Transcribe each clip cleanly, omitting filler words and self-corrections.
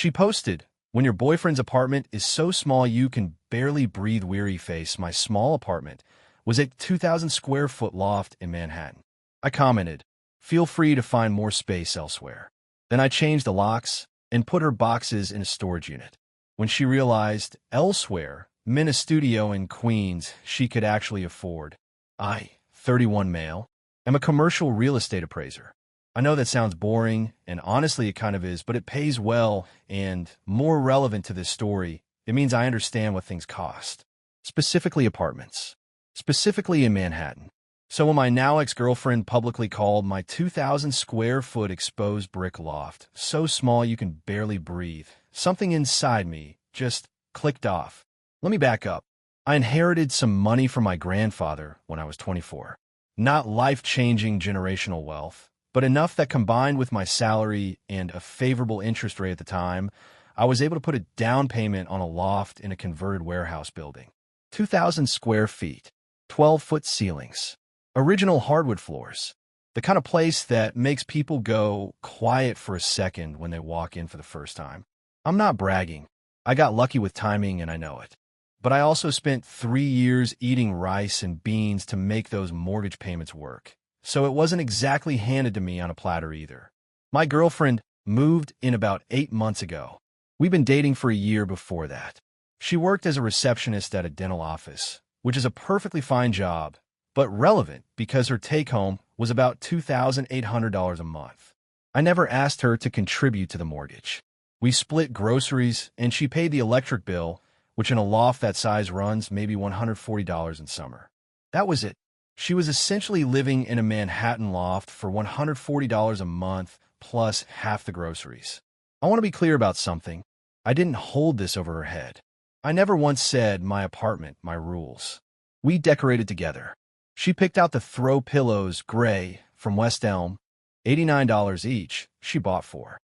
She posted, "When your boyfriend's apartment is so small you can barely breathe, weary face. My small apartment was a 2,000 square foot loft in Manhattan." I commented, "Feel free to find more space elsewhere." Then I changed the locks and put her boxes in a storage unit. When she realized elsewhere meant a studio in Queens she could actually afford. I, 31 male, am a commercial real estate appraiser. I know that sounds boring, and honestly it kind of is, but it pays well, and more relevant to this story, it means I understand what things cost. Specifically apartments. Specifically in Manhattan. So when my now ex-girlfriend publicly called my 2,000 square foot exposed brick loft so small you can barely breathe, something inside me just clicked off. Let me back up. I inherited some money from my grandfather when I was 24. Not life-changing generational wealth, but enough that combined with my salary and a favorable interest rate at the time, I was able to put a down payment on a loft in a converted warehouse building. 2,000 square feet, 12-foot ceilings, original hardwood floors, the kind of place that makes people go quiet for a second when they walk in for the first time. I'm not bragging. I got lucky with timing and I know it. But I also spent 3 years eating rice and beans to make those mortgage payments work. So it wasn't exactly handed to me on a platter either. My girlfriend moved in about 8 months ago. We've been dating for a year before that. She worked as a receptionist at a dental office, which is a perfectly fine job, but relevant because her take-home was about $2,800 a month. I never asked her to contribute to the mortgage. We split groceries, and she paid the electric bill, which in a loft that size runs maybe $140 in summer. That was it. She was essentially living in a Manhattan loft for $140 a month plus half the groceries. I want to be clear about something. I didn't hold this over her head. I never once said, "My apartment, my rules." We decorated together. She picked out the throw pillows, gray, from West Elm, $89 each, she bought 4.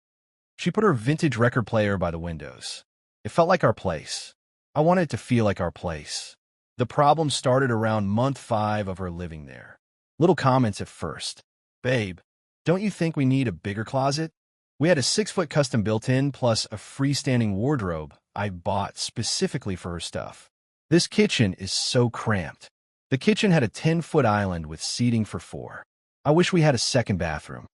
She put her vintage record player by the windows. It felt like our place. I wanted it to feel like our place. The problem started around month 5 of her living there. Little comments at first. "Babe, don't you think we need a bigger closet?" We had a 6-foot custom built-in plus a freestanding wardrobe I bought specifically for her stuff. "This kitchen is so cramped." The kitchen had a 10-foot island with seating for 4. I wish we had a second bathroom.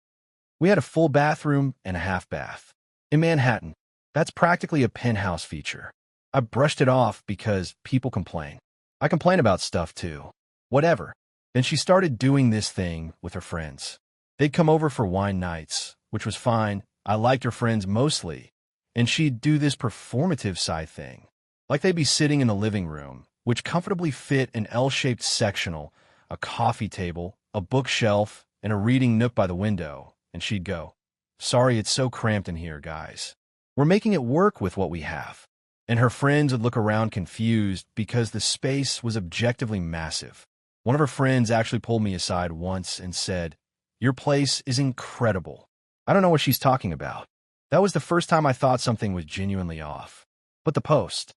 We had a full bathroom and a half bath. In Manhattan, that's practically a penthouse feature. I brushed it off because people complain. I complain about stuff too. Whatever. Then she started doing this thing with her friends. They'd come over for wine nights, which was fine. I liked her friends mostly. And she'd do this performative side thing. Like they'd be sitting in the living room, which comfortably fit an L-shaped sectional, a coffee table, a bookshelf, and a reading nook by the window. And she'd go, "Sorry, it's so cramped in here, guys. We're making it work with what we have." And her friends would look around confused because the space was objectively massive. One of her friends actually pulled me aside once and said, "Your place is incredible." I don't know what she's talking about. That was the first time I thought something was genuinely off. But the post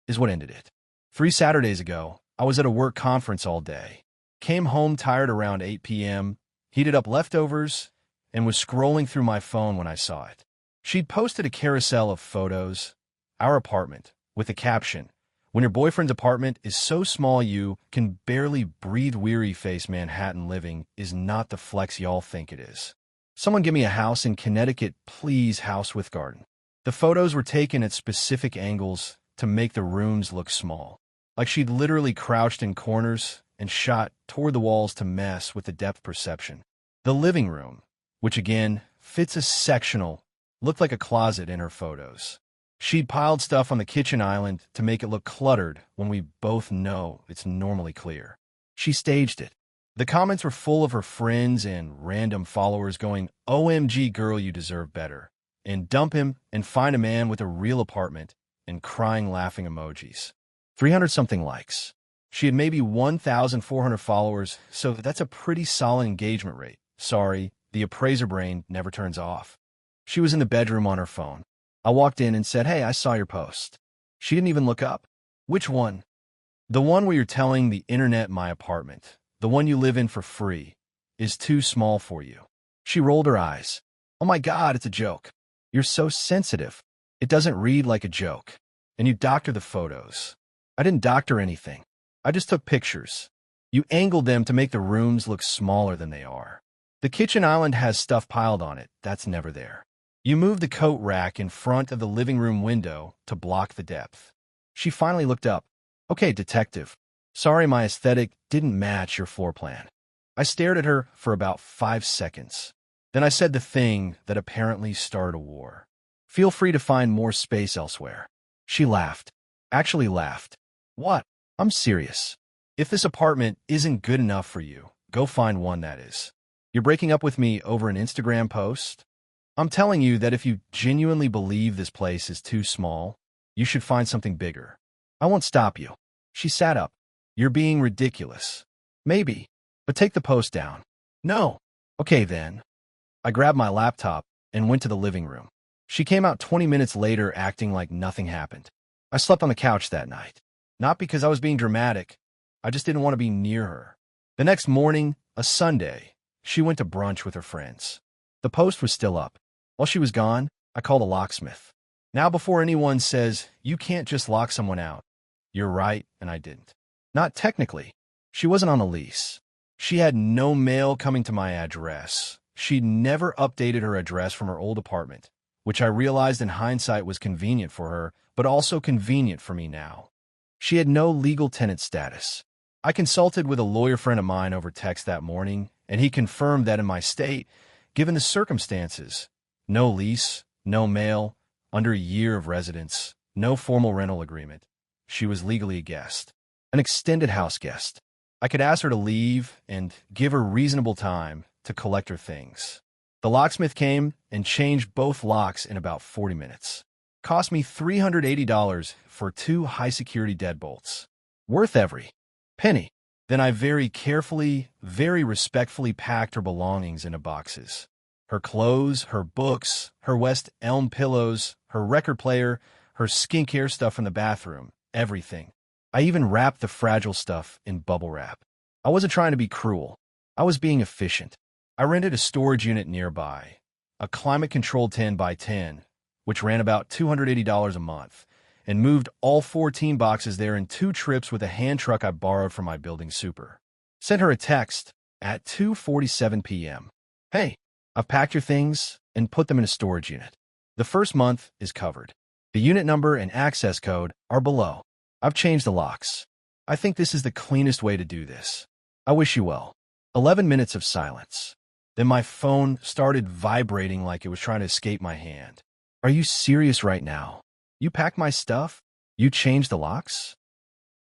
is what ended it. 3 Saturdays ago, I was at a work conference all day. Came home tired around 8 p.m., heated up leftovers, and was scrolling through my phone when I saw it. She'd posted a carousel of photos, our apartment, with the caption, "When your boyfriend's apartment is so small you can barely breathe, weary face. Manhattan living is not the flex y'all think it is. Someone give me a house in Connecticut, please, house with garden." The photos were taken at specific angles to make the rooms look small. Like she'd literally crouched in corners and shot toward the walls to mess with the depth perception. The living room, which again fits a sectional, looked like a closet in her photos. She'd piled stuff on the kitchen island to make it look cluttered when we both know it's normally clear. She staged it. The comments were full of her friends and random followers going, "OMG girl, you deserve better," and "dump him and find a man with a real apartment," and crying laughing emojis. 300-something likes. She had maybe 1,400 followers, so that's a pretty solid engagement rate. Sorry, the appraiser brain never turns off. She was in the bedroom on her phone. I walked in and said, "Hey, I saw your post." She didn't even look up. "Which one?" "The one where you're telling the internet my apartment, the one you live in for free, is too small for you." She rolled her eyes. "Oh my God, it's a joke." You're so sensitive. It doesn't read like a joke. And you doctor the photos. I didn't doctor anything. I just took pictures. You angled them to make the rooms look smaller than they are. The kitchen island has stuff piled on it that's never there. You moved the coat rack in front of the living room window to block the depth. She finally looked up. Okay, detective. Sorry my aesthetic didn't match your floor plan. I stared at her for about 5 seconds. Then I said the thing that apparently started a war. Feel free to find more space elsewhere. She laughed. Actually laughed. What? I'm serious. If this apartment isn't good enough for you, go find one that is. You're breaking up with me over an Instagram post? I'm telling you that if you genuinely believe this place is too small, you should find something bigger. I won't stop you. She sat up. You're being ridiculous. Maybe, but take the post down. No. Okay then. I grabbed my laptop and went to the living room. She came out 20 minutes later acting like nothing happened. I slept on the couch that night. Not because I was being dramatic. I just didn't want to be near her. The next morning, a Sunday, she went to brunch with her friends. The post was still up. While she was gone, I called a locksmith. Now before anyone says, you can't just lock someone out. You're right, and I didn't. Not technically. She wasn't on a lease. She had no mail coming to my address. She'd never updated her address from her old apartment, which I realized in hindsight was convenient for her, but also convenient for me now. She had no legal tenant status. I consulted with a lawyer friend of mine over text that morning, and he confirmed that in my state, given the circumstances, no lease, no mail, under a year of residence, no formal rental agreement, she was legally a guest, an extended house guest. I could ask her to leave and give her reasonable time to collect her things. The locksmith came and changed both locks in about 40 minutes. Cost me $380 for 2 high-security deadbolts. Worth every penny. Then I very carefully, very respectfully packed her belongings into boxes. Her clothes, her books, her West Elm pillows, her record player, her skincare stuff in the bathroom, everything. I even wrapped the fragile stuff in bubble wrap. I wasn't trying to be cruel. I was being efficient. I rented a storage unit nearby, a climate-controlled 10 by 10, which ran about $280 a month, and moved all 14 boxes there in 2 trips with a hand truck I borrowed from my building super. Sent her a text at 2:47 p.m. Hey, I've packed your things and put them in a storage unit. The first month is covered. The unit number and access code are below. I've changed the locks. I think this is the cleanest way to do this. I wish you well. 11 minutes of silence. Then my phone started vibrating like it was trying to escape my hand. Are you serious right now? You packed my stuff? You changed the locks?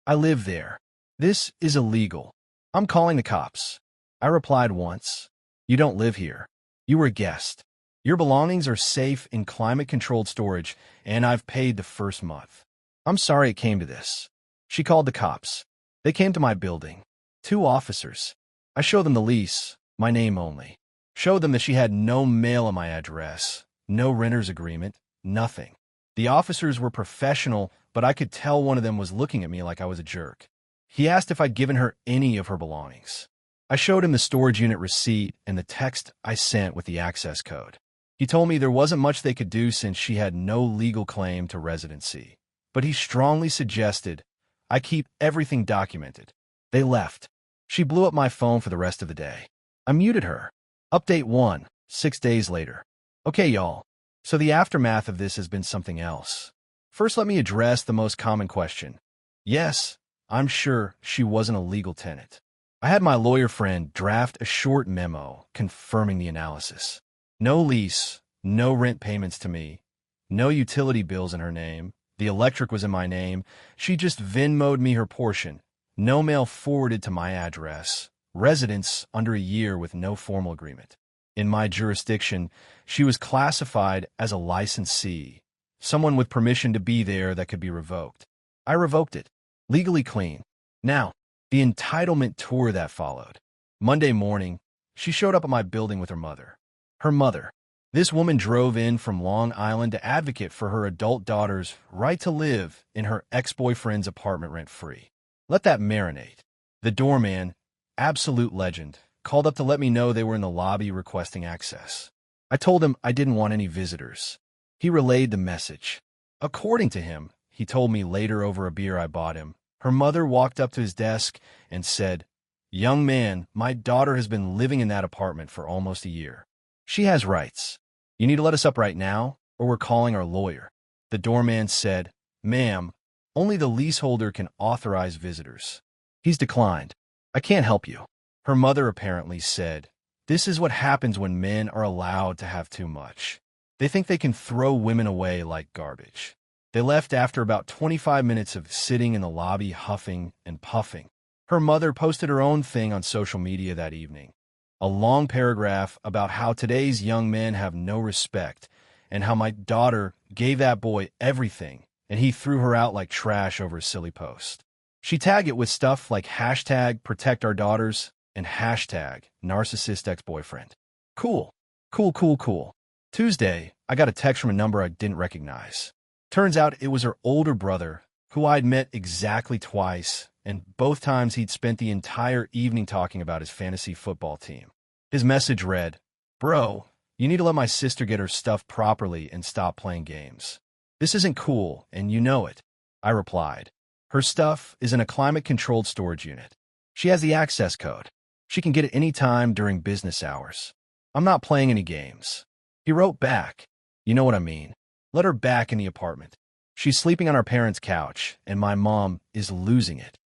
I live there. This is illegal. I'm calling the cops. I replied once. You don't live here. You were a guest. Your belongings are safe in climate-controlled storage, and I've paid the first month. I'm sorry it came to this. She called the cops. They came to my building. 2 officers. I showed them the lease, my name only. Showed them that she had no mail on my address, no renter's agreement, nothing. The officers were professional, but I could tell one of them was looking at me like I was a jerk. He asked if I'd given her any of her belongings. I showed him the storage unit receipt and the text I sent with the access code. He told me there wasn't much they could do since she had no legal claim to residency, but he strongly suggested I keep everything documented. They left. She blew up my phone for the rest of the day. I muted her. Update 1, 6 days later. Okay, y'all. So the aftermath of this has been something else. First, let me address the most common question. Yes, I'm sure she wasn't a legal tenant. I had my lawyer friend draft a short memo confirming the analysis. No lease, no rent payments to me, no utility bills in her name, the electric was in my name, she just Venmo'd me her portion, no mail forwarded to my address, residence under a year with no formal agreement. In my jurisdiction, she was classified as a licensee, someone with permission to be there that could be revoked. I revoked it. Legally clean. Now, the entitlement tour that followed. Monday morning, she showed up at my building with her mother. Her mother. This woman drove in from Long Island to advocate for her adult daughter's right to live in her ex-boyfriend's apartment rent-free. Let that marinate. The doorman, absolute legend, called up to let me know they were in the lobby requesting access. I told him I didn't want any visitors. He relayed the message. According to him, he told me later over a beer I bought him, her mother walked up to his desk and said, "Young man, my daughter has been living in that apartment for almost a year. She has rights. You need to let us up right now, or we're calling our lawyer." The doorman said, "Ma'am, only the leaseholder can authorize visitors. He's declined. I can't help you." Her mother apparently said, "This is what happens when men are allowed to have too much. They think they can throw women away like garbage." They left after about 25 minutes of sitting in the lobby huffing and puffing. Her mother posted her own thing on social media that evening. A long paragraph about how today's young men have no respect and how my daughter gave that boy everything and he threw her out like trash over a silly post. She tagged it with stuff like hashtag protect our daughters and hashtag narcissist ex-boyfriend. Cool. Cool. Tuesday, I got a text from a number I didn't recognize. Turns out it was her older brother, who I'd met exactly twice, and both times he'd spent the entire evening talking about his fantasy football team. His message read, "Bro, you need to let my sister get her stuff properly and stop playing games. This isn't cool, and you know it." I replied, "Her stuff is in a climate-controlled storage unit. She has the access code. She can get it any time during business hours. I'm not playing any games." He wrote back, "You know what I mean. Let her back in the apartment. She's sleeping on our parents' couch, and my mom is losing it.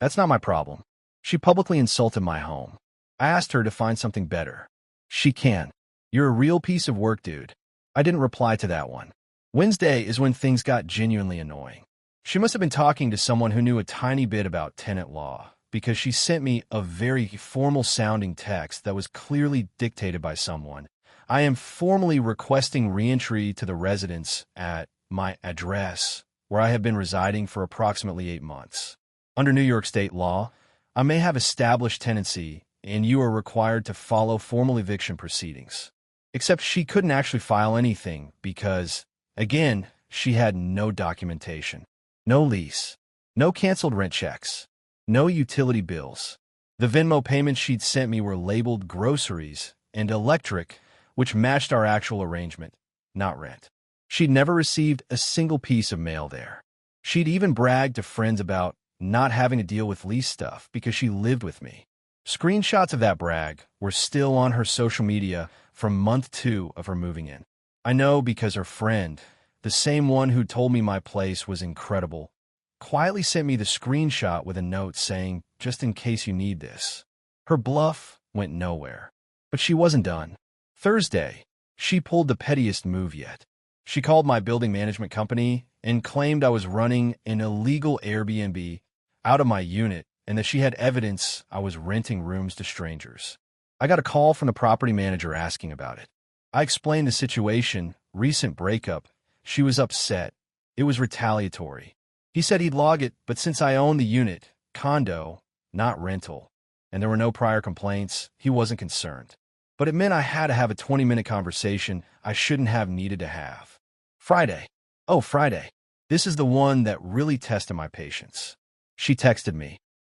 That's not my problem. She publicly insulted my home. I asked her to find something better. She can. You're a real piece of work, dude." I didn't reply to that one. Wednesday is when things got genuinely annoying. She must have been talking to someone who knew a tiny bit about tenant law, because she sent me a very formal-sounding text that was clearly dictated by someone. "I am formally requesting reentry to the residence at my address, where I have been residing for approximately 8 months. Under New York state law, I may have established tenancy, and you are required to follow formal eviction proceedings." Except she couldn't actually file anything because, again, she had no documentation. No lease. No canceled rent checks. No utility bills. The Venmo payments she'd sent me were labeled groceries and electric, which matched our actual arrangement, not rent. She'd never received a single piece of mail there. She'd even bragged to friends about not having to deal with lease stuff because she lived with me. Screenshots of that brag were still on her social media from month 2 of her moving in. I know because her friend, the same one who told me my place was incredible, quietly sent me the screenshot with a note saying, "Just in case you need this." Her bluff went nowhere. But she wasn't done. Thursday, she pulled the pettiest move yet. She called my building management company and claimed I was running an illegal Airbnb out of my unit and that she had evidence I was renting rooms to strangers. I got a call from the property manager asking about it. I explained the situation, recent breakup. She was upset. It was retaliatory. He said he'd log it, but since I own the unit, condo, not rental, and there were no prior complaints, he wasn't concerned. But it meant I had to have a 20-minute conversation I shouldn't have needed to have. Friday. Oh, Friday. This is the one that really tested my patience. She texted me,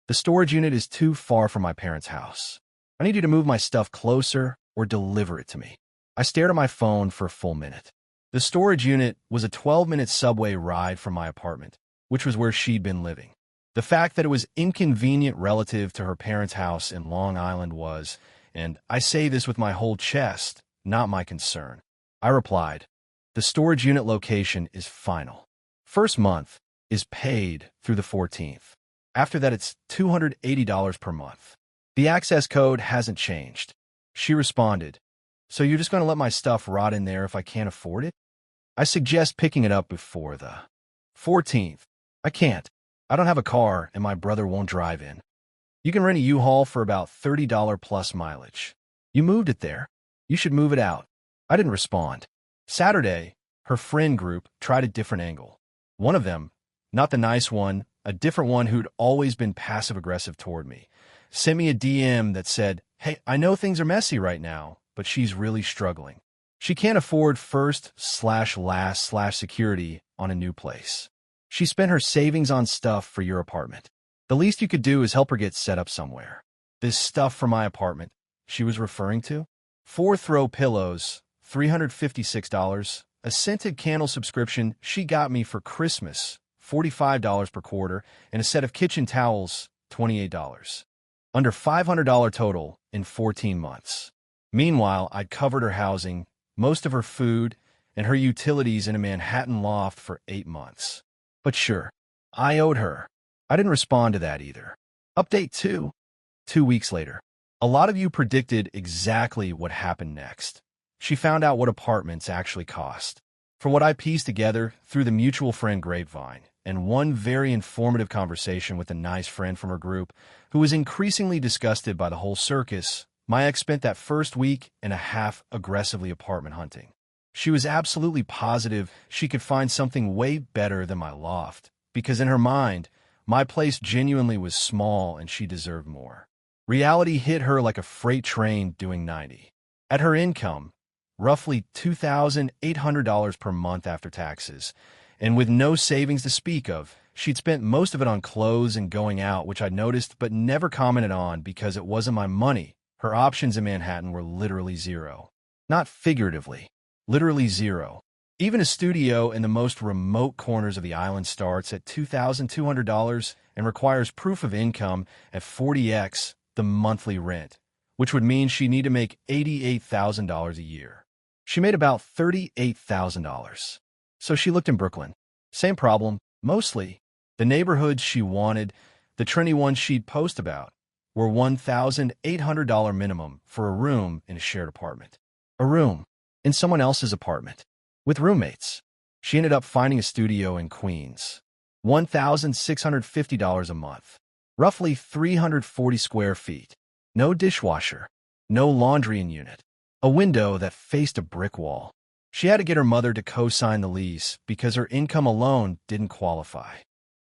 "The storage unit is too far from my parents' house. I need you to move my stuff closer or deliver it to me." I stared at my phone for a full minute. The storage unit was a 12-minute subway ride from my apartment, which was where she'd been living. The fact that it was inconvenient relative to her parents' house in Long Island was, and I say this with my whole chest, not my concern. I replied, "The storage unit location is final. First month is paid through the 14th. After that, it's $280 per month. The access code hasn't changed." She responded, "So you're just going to let my stuff rot in there if I can't afford it?" I suggest picking it up before the 14th. "I can't. I don't have a car and my brother won't drive in. You can rent a U-Haul for about $30 plus mileage. You moved it there. You should move it out." I didn't respond. Saturday, her friend group tried a different angle. One of them, not the nice one, a different one who'd always been passive-aggressive toward me, sent me a DM that said, "Hey, I know things are messy right now, but she's really struggling. She can't afford first/last/security on a new place. She spent her savings on stuff for your apartment. The least you could do is help her get set up somewhere." This stuff for my apartment she was referring to? 4 throw pillows, $356, a scented candle subscription she got me for Christmas, $45 per quarter, and a set of kitchen towels, $28. Under $500 total in 14 months. Meanwhile, I'd covered her housing, most of her food, and her utilities in a Manhattan loft for 8 months. But sure, I owed her. I didn't respond to that either. Update 2. 2 weeks later. A lot of you predicted exactly what happened next. She found out what apartments actually cost. From what I pieced together through the mutual friend grapevine, and one very informative conversation with a nice friend from her group who was increasingly disgusted by the whole circus, my ex spent that first week and a half aggressively apartment hunting. She was absolutely positive she could find something way better than my loft, because in her mind, my place genuinely was small and she deserved more. Reality hit her like a freight train doing 90. At her income, roughly $2,800 per month after taxes, and with no savings to speak of, she'd spent most of it on clothes and going out, which I noticed but never commented on because it wasn't my money. Her options in Manhattan were literally zero. Not figuratively, literally zero. Even a studio in the most remote corners of the island starts at $2,200 and requires proof of income at 40x the monthly rent, which would mean she'd need to make $88,000 a year. She made about $38,000. So she looked in Brooklyn. Same problem, mostly. The neighborhoods she wanted, the trendy ones she'd post about, were $1,800 minimum for a room in a shared apartment. A room in someone else's apartment. With roommates. She ended up finding a studio in Queens. $1,650 a month. Roughly 340 square feet. No dishwasher. No laundry unit. A window that faced a brick wall. She had to get her mother to co-sign the lease because her income alone didn't qualify.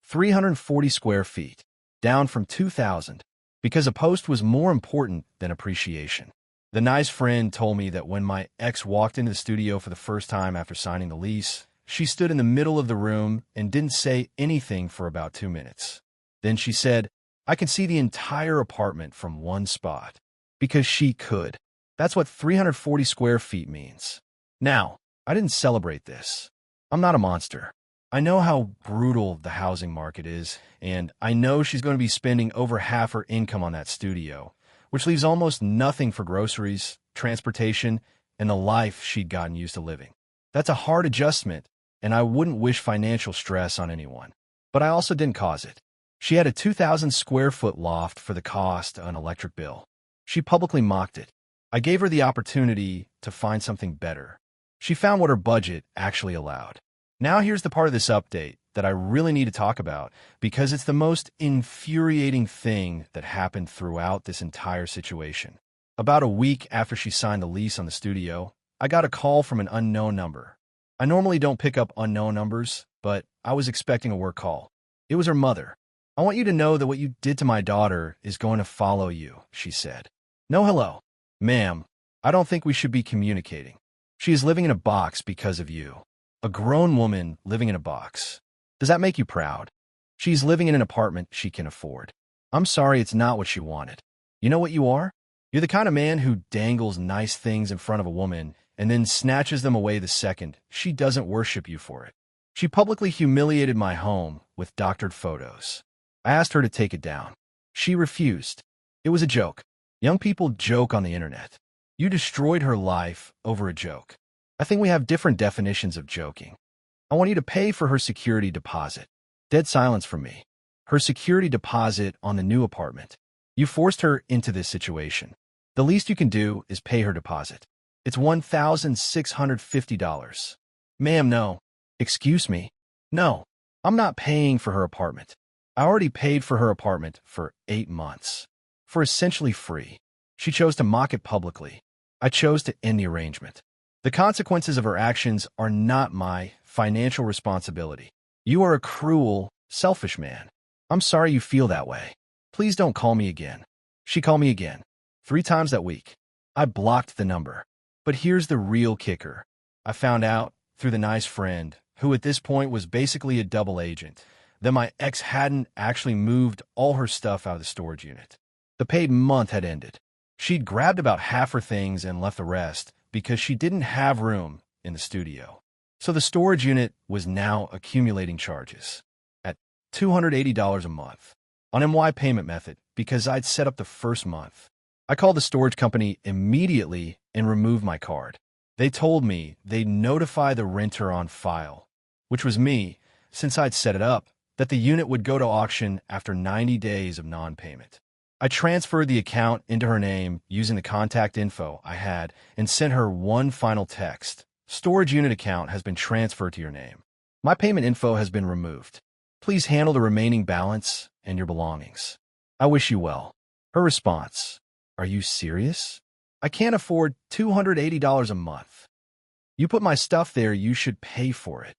340 square feet. Down from 2,000. Because a post was more important than appreciation. The nice friend told me that when my ex walked into the studio for the first time after signing the lease, she stood in the middle of the room and didn't say anything for about 2 minutes. Then she said, "I can see the entire apartment from one spot." Because she could. That's what 340 square feet means. Now, I didn't celebrate this. I'm not a monster. I know how brutal the housing market is, and I know she's going to be spending over half her income on that studio, which leaves almost nothing for groceries, transportation, and the life she'd gotten used to living. That's a hard adjustment, and I wouldn't wish financial stress on anyone. But I also didn't cause it. She had a 2,000 square foot loft for the cost of an electric bill. She publicly mocked it. I gave her the opportunity to find something better. She found what her budget actually allowed. Now here's the part of this update that I really need to talk about because it's the most infuriating thing that happened throughout this entire situation. About a week after she signed the lease on the studio, I got a call from an unknown number. I normally don't pick up unknown numbers, but I was expecting a work call. It was her mother. "I want you to know that what you did to my daughter is going to follow you," she said. "No hello. Ma'am, I don't think we should be communicating. She is living in a box because of you. A grown woman living in a box. Does that make you proud? She's living in an apartment she can afford. I'm sorry it's not what she wanted. You know what you are? You're the kind of man who dangles nice things in front of a woman and then snatches them away the second she doesn't worship you for it. She publicly humiliated my home with doctored photos. I asked her to take it down. She refused. It was a joke. Young people joke on the internet. You destroyed her life over a joke. I think we have different definitions of joking. I want you to pay for her security deposit." Dead silence from me. Her security deposit on the new apartment. You forced her into this situation. The least you can do is pay her deposit. It's $1,650. "Ma'am, no." "Excuse me." "No, I'm not paying for her apartment. I already paid for her apartment for 8 months. For essentially free. She chose to mock it publicly. I chose to end the arrangement. The consequences of her actions are not my financial responsibility. You are a cruel, selfish man. I'm sorry you feel that way. Please don't call me again." She called me again. 3 times that week. I blocked the number. But here's the real kicker. I found out, through the nice friend, who at this point was basically a double agent, that my ex hadn't actually moved all her stuff out of the storage unit. The paid month had ended. She'd grabbed about half her things and left the rest because she didn't have room in the studio. So the storage unit was now accumulating charges at $280 a month on MY payment method because I'd set up the first month. I called the storage company immediately and removed my card. They told me they'd notify the renter on file, which was me, since I'd set it up, that the unit would go to auction after 90 days of non-payment. I transferred the account into her name using the contact info I had and sent her one final text. Storage unit account has been transferred to your name. My payment info has been removed. Please handle the remaining balance and your belongings. I wish you well. Her response: Are you serious? I can't afford $280 a month. You put my stuff there, you should pay for it.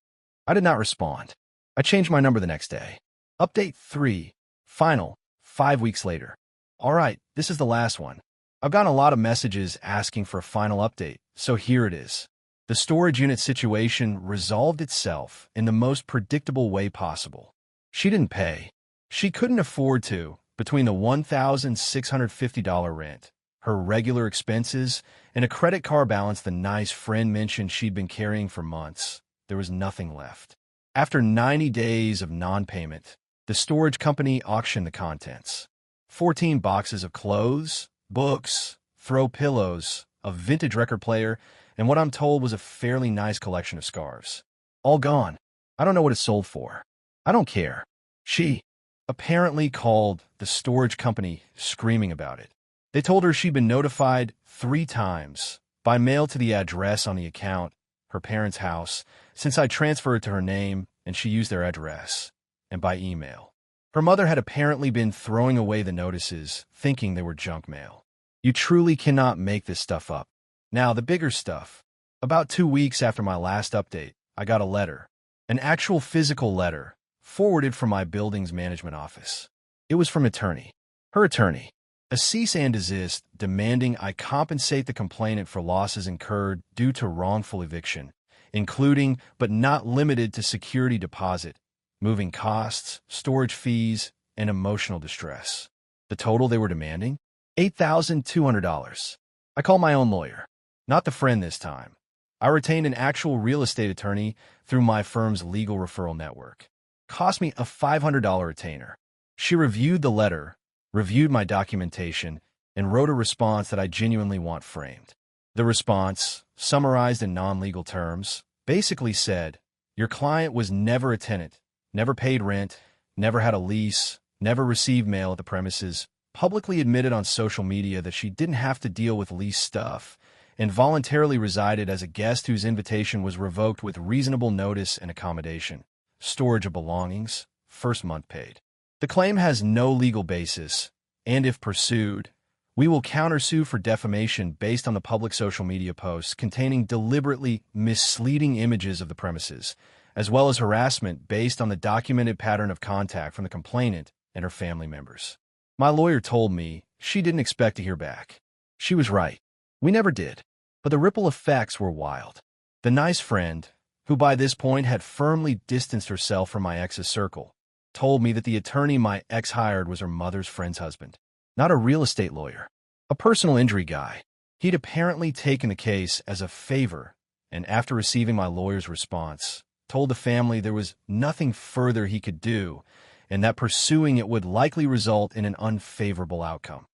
I did not respond. I changed my number the next day. Update 3. Final. 5 weeks later. All right, this is the last one. I've gotten a lot of messages asking for a final update, so here it is. The storage unit situation resolved itself in the most predictable way possible. She didn't pay. She couldn't afford to, between the $1,650 rent, her regular expenses, and a credit card balance the nice friend mentioned she'd been carrying for months. There was nothing left. After 90 days of non-payment, the storage company auctioned the contents. 14 boxes of clothes, books, throw pillows, a vintage record player, and what I'm told was a fairly nice collection of scarves. All gone. I don't know what it sold for. I don't care. She apparently called the storage company screaming about it. They told her she'd been notified 3 times, by mail to the address on the account, her parents' house, since I transferred it to her name and she used their address, and by email. Her mother had apparently been throwing away the notices, thinking they were junk mail. You truly cannot make this stuff up. Now, the bigger stuff. About 2 weeks after my last update, I got a letter, an actual physical letter, forwarded from my building's management office. It was from her attorney. A cease and desist demanding I compensate the complainant for losses incurred due to wrongful eviction, including but not limited to security deposit, moving costs, storage fees, and emotional distress. The total they were demanding? $8,200. I called my own lawyer. Not the friend this time. I retained an actual real estate attorney through my firm's legal referral network. Cost me a $500 retainer. She reviewed the letter, reviewed my documentation, and wrote a response that I genuinely want framed. The response, summarized in non-legal terms, basically said, your client was never a tenant, never paid rent, never had a lease, never received mail at the premises, publicly admitted on social media that she didn't have to deal with lease stuff, and voluntarily resided as a guest whose invitation was revoked with reasonable notice and accommodation. Storage of belongings, first month paid. The claim has no legal basis, and if pursued, we will countersue for defamation based on the public social media posts containing deliberately misleading images of the premises, as well as harassment based on the documented pattern of contact from the complainant and her family members. My lawyer told me she didn't expect to hear back. She was right. We never did. But the ripple effects were wild. The nice friend, who by this point had firmly distanced herself from my ex's circle, told me that the attorney my ex hired was her mother's friend's husband, not a real estate lawyer, a personal injury guy. He'd apparently taken the case as a favor, and after receiving my lawyer's response, told the family there was nothing further he could do, and that pursuing it would likely result in an unfavorable outcome.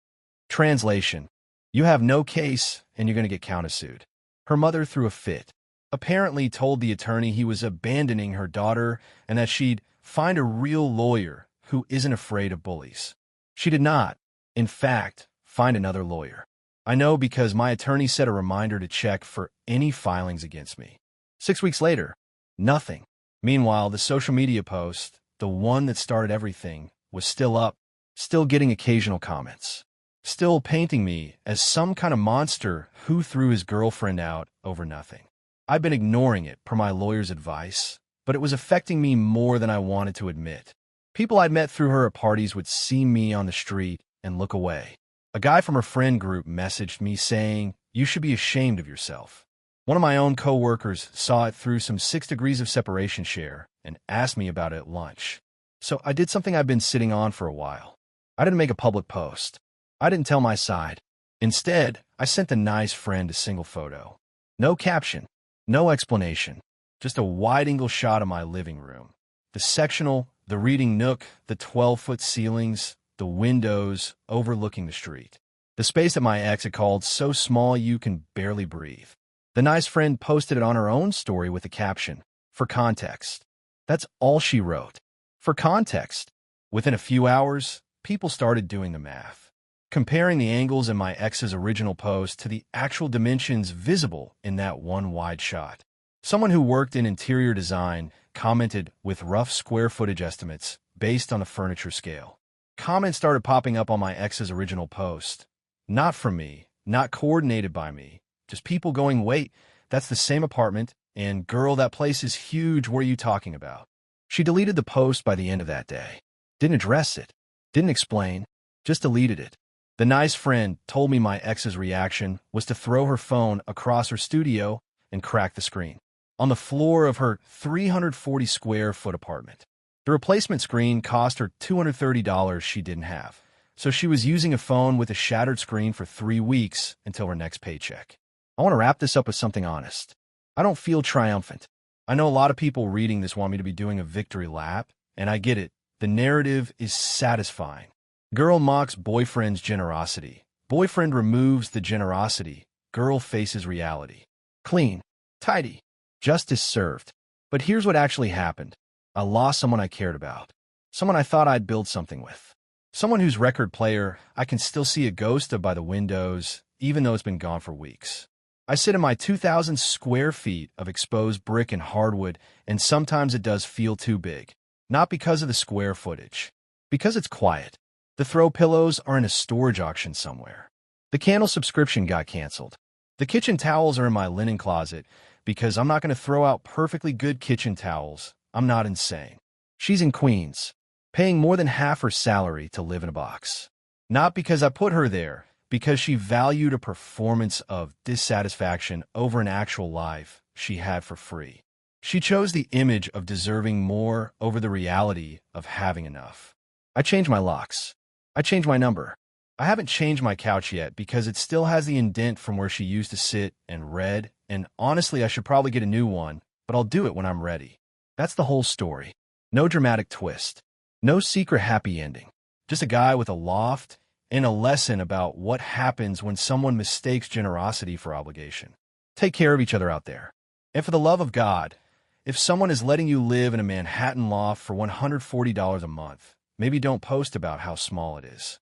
Translation: you have no case, and you're going to get countersued. Her mother threw a fit, apparently told the attorney he was abandoning her daughter and that she'd find a real lawyer who isn't afraid of bullies. She did not, in fact, find another lawyer. I know because my attorney set a reminder to check for any filings against me. 6 weeks later, nothing. Meanwhile, the social media post, the one that started everything, was still up, still getting occasional comments, still painting me as some kind of monster who threw his girlfriend out over nothing. I've been ignoring it per my lawyer's advice, but it was affecting me more than I wanted to admit. People I'd met through her at parties would see me on the street and look away. A guy from her friend group messaged me saying, "You should be ashamed of yourself." One of my own coworkers saw it through some 6 degrees of separation share and asked me about it at lunch. So I did something I've been sitting on for a while. I didn't make a public post. I didn't tell my side. Instead, I sent the nice friend a single photo. No caption, no explanation. Just a wide-angle shot of my living room. The sectional, the reading nook, the 12-foot ceilings, the windows overlooking the street. The space that my ex had called so small you can barely breathe. The nice friend posted it on her own story with the caption, "For context." That's all she wrote. For context. Within a few hours, people started doing the math, comparing the angles in my ex's original post to the actual dimensions visible in that one wide shot. Someone who worked in interior design commented with rough square footage estimates based on a furniture scale. Comments started popping up on my ex's original post. Not from me, not coordinated by me, just people going, "Wait, that's the same apartment, and girl, that place is huge, what are you talking about?" She deleted the post by the end of that day. Didn't address it, didn't explain, just deleted it. The nice friend told me my ex's reaction was to throw her phone across her studio and crack the screen on the floor of her 340 square foot apartment. The replacement screen cost her $230 she didn't have, so she was using a phone with a shattered screen for 3 weeks until her next paycheck. I want to wrap this up with something honest. I don't feel triumphant. I know a lot of people reading this want me to be doing a victory lap, and I get it. The narrative is satisfying. Girl mocks boyfriend's generosity. Boyfriend removes the generosity. Girl faces reality. Clean. Tidy. Justice served. But here's what actually happened. I lost someone I cared about. Someone I thought I'd build something with. Someone whose record player I can still see a ghost of by the windows, even though it's been gone for weeks. I sit in my 2,000 square feet of exposed brick and hardwood, and sometimes it does feel too big. Not because of the square footage. Because it's quiet. The throw pillows are in a storage auction somewhere. The candle subscription got canceled. The kitchen towels are in my linen closet because I'm not going to throw out perfectly good kitchen towels. I'm not insane. She's in Queens, paying more than half her salary to live in a box. Not because I put her there, because she valued a performance of dissatisfaction over an actual life she had for free. She chose the image of deserving more over the reality of having enough. I changed my locks. I changed my number. I haven't changed my couch yet because it still has the indent from where she used to sit and read, and honestly, I should probably get a new one, but I'll do it when I'm ready. That's the whole story. No dramatic twist. No secret happy ending. Just a guy with a loft and a lesson about what happens when someone mistakes generosity for obligation. Take care of each other out there. And for the love of God, if someone is letting you live in a Manhattan loft for $140 a month, maybe don't post about how small it is.